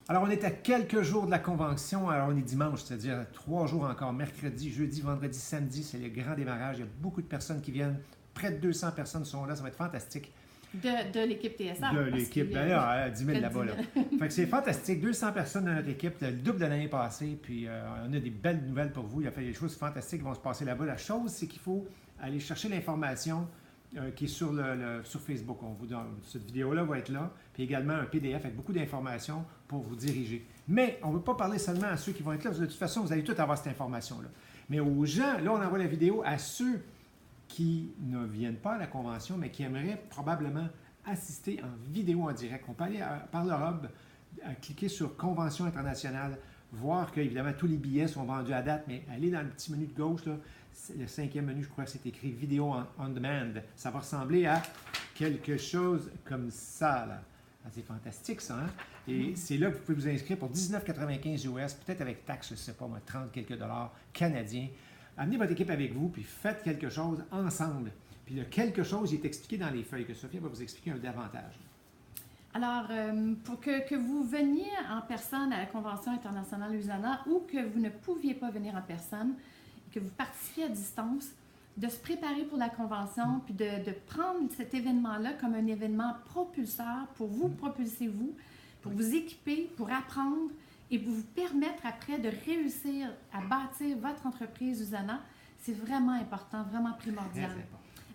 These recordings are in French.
Alors, on est à quelques jours de la convention. Alors, on est dimanche, c'est-à-dire 3 jours encore, mercredi, jeudi, vendredi, samedi. C'est le grand démarrage. Il y a beaucoup de personnes qui viennent. Près de 200 personnes sont là. Ça va être fantastique. De l'équipe TSA. De l'équipe. Ben là, 10 000 là-bas. Là. Fait que c'est fantastique. 200 personnes dans notre équipe, le double de l'année passée. Puis, on a des belles nouvelles pour vous. Il y a fait des choses fantastiques qui vont se passer là-bas. La chose, c'est qu'il faut aller chercher l'information qui est sur Facebook. Cette vidéo-là va être là, puis également un PDF avec beaucoup d'informations pour vous diriger. Mais on ne veut pas parler seulement à ceux qui vont être là. De toute façon, vous allez tous avoir cette information-là. Mais aux gens, là, on envoie la vidéo à ceux qui ne viennent pas à la convention, mais qui aimeraient probablement assister en vidéo en direct. On peut aller par le hub, cliquer sur Convention internationale, voir qu'évidemment tous les billets sont vendus à date, mais aller dans le petit menu de gauche, là, le 5e menu, je crois que c'est écrit Vidéo on demand. Ça va ressembler à quelque chose comme ça. Là. Ah, c'est fantastique, ça. Hein? Et c'est là que vous pouvez vous inscrire pour 19,95 US, peut-être avec taxe, je ne sais pas, 30 quelques dollars canadiens. Amenez votre équipe avec vous, puis faites quelque chose ensemble. Puis le quelque chose, il est expliqué dans les feuilles, que Sophia va vous expliquer un davantage. Alors, pour que vous veniez en personne à la Convention internationale USANA ou que vous ne pouviez pas venir en personne, que vous participiez à distance, de se préparer pour la convention, puis de prendre cet événement-là comme un événement propulseur pour vous propulser vous, pour vous équiper, pour apprendre et pour vous permettre après de réussir à bâtir votre entreprise USANA, c'est vraiment important, vraiment primordial.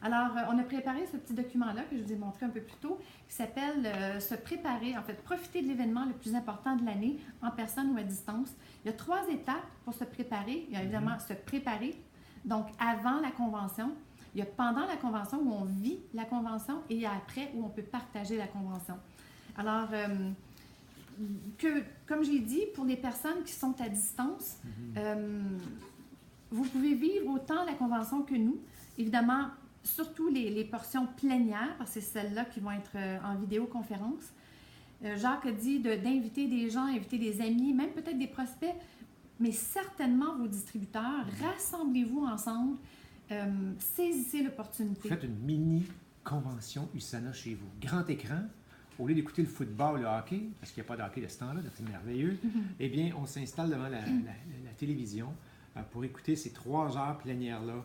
Alors, on a préparé ce petit document-là que je vous ai montré un peu plus tôt, qui s'appelle Se préparer, en fait, profiter de l'événement le plus important de l'année, en personne ou à distance. Il y a 3 étapes pour se préparer. Il y a évidemment se préparer, donc avant la convention. Il y a pendant la convention où on vit la convention et il y a après où on peut partager la convention. Alors, comme j'ai dit, pour les personnes qui sont à distance, vous pouvez vivre autant la convention que nous. Évidemment, surtout les portions plénières, parce que c'est celles-là qui vont être en vidéoconférence. Jacques a dit d'inviter des gens, inviter des amis, même peut-être des prospects, mais certainement vos distributeurs. Rassemblez-vous ensemble, saisissez l'opportunité. Faites une mini-convention USANA chez vous. Grand écran, au lieu d'écouter le football, le hockey, parce qu'il n'y a pas de hockey de ce temps-là, c'est merveilleux, eh bien, on s'installe devant la télévision pour écouter ces 3 heures plénières-là.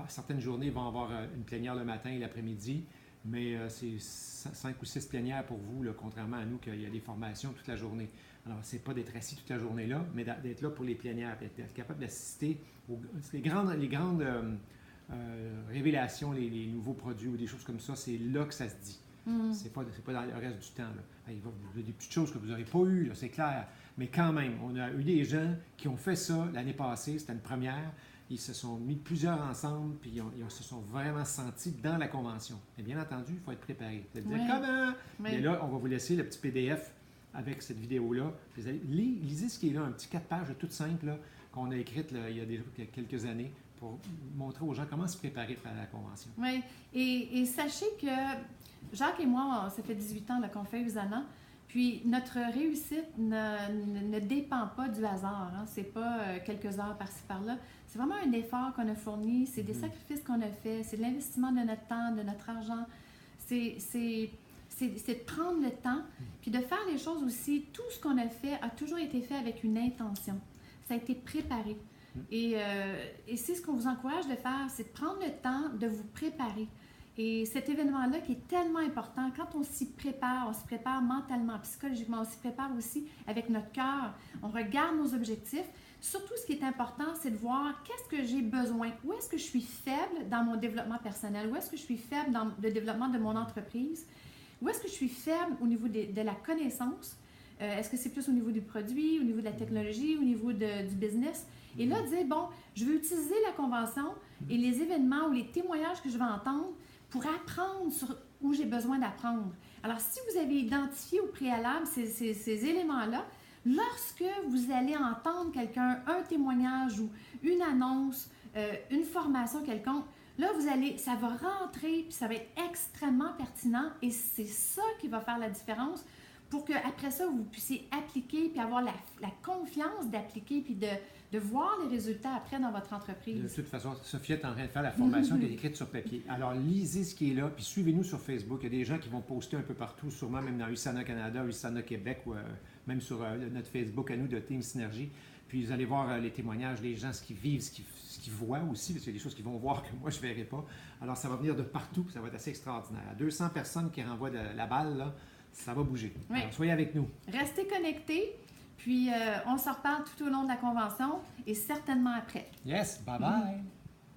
Certaines journées vont avoir une plénière le matin et l'après-midi, mais c'est 5 ou 6 plénières pour vous, là, contrairement à nous, qu'il y a des formations toute la journée. Alors, ce n'est pas d'être assis toute la journée-là, mais d'être là pour les plénières, d'être capable d'assister aux les grandes révélations, les nouveaux produits ou des choses comme ça, c'est là que ça se dit. C'est pas dans le reste du temps. Là. Il y a des petites choses que vous n'aurez pas eues, c'est clair, mais quand même, on a eu des gens qui ont fait ça l'année passée, c'était une première. Ils se sont mis plusieurs ensemble, puis ils se sont vraiment sentis dans la convention. Et bien entendu, il faut être préparé. Vous allez dire comment? Mais là, on va vous laisser le petit PDF avec cette vidéo-là. Vous allez lisez ce qui est là, un petit 4 pages toute simple qu'on a écrite là, il y a déjà quelques années pour montrer aux gens comment se préparer pour la convention. Oui, et sachez que Jacques et moi, ça fait 18 ans qu'on fait USANA. Puis notre réussite ne dépend pas du hasard. Hein? Ce n'est pas quelques heures par-ci par-là. C'est vraiment un effort qu'on a fourni, c'est des sacrifices qu'on a faits, c'est de l'investissement de notre temps, de notre argent. C'est de prendre le temps, puis de faire les choses aussi. Tout ce qu'on a fait a toujours été fait avec une intention. Ça a été préparé. Et c'est ce qu'on vous encourage de faire, c'est de prendre le temps de vous préparer. Et cet événement-là qui est tellement important, quand on s'y prépare, on se prépare mentalement, psychologiquement, on s'y prépare aussi avec notre cœur, on regarde nos objectifs. Surtout, ce qui est important, c'est de voir qu'est-ce que j'ai besoin, où est-ce que je suis faible dans mon développement personnel, où est-ce que je suis faible dans le développement de mon entreprise, où est-ce que je suis faible au niveau de la connaissance, est-ce que c'est plus au niveau du produit, au niveau de la technologie, au niveau du business. Et là, dire, bon, je vais utiliser la convention et les événements ou les témoignages que je vais entendre pour apprendre sur où j'ai besoin d'apprendre. Alors, si vous avez identifié au préalable ces éléments-là, lorsque vous allez entendre quelqu'un, un témoignage ou une annonce, une formation quelconque, là, ça va rentrer puis ça va être extrêmement pertinent et c'est ça qui va faire la différence pour qu'après ça, vous puissiez appliquer puis avoir la confiance d'appliquer puis de voir les résultats après dans votre entreprise. De toute façon, Sophia est en train de faire la formation qui est écrite sur papier. Alors, lisez ce qui est là, puis suivez-nous sur Facebook. Il y a des gens qui vont poster un peu partout, sûrement même dans USANA Canada, USANA Québec ou même sur notre Facebook à nous de Team Synergie. Puis vous allez voir les témoignages, les gens, ce qu'ils vivent, ce qu'ils voient aussi, parce qu'il y a des choses qu'ils vont voir que moi, je ne verrai pas. Alors, ça va venir de partout, ça va être assez extraordinaire. À 200 personnes qui renvoient la balle, là, ça va bouger. Oui. Alors, soyez avec nous. Restez connectés, puis on se reparle tout au long de la convention et certainement après. Yes, bye-bye!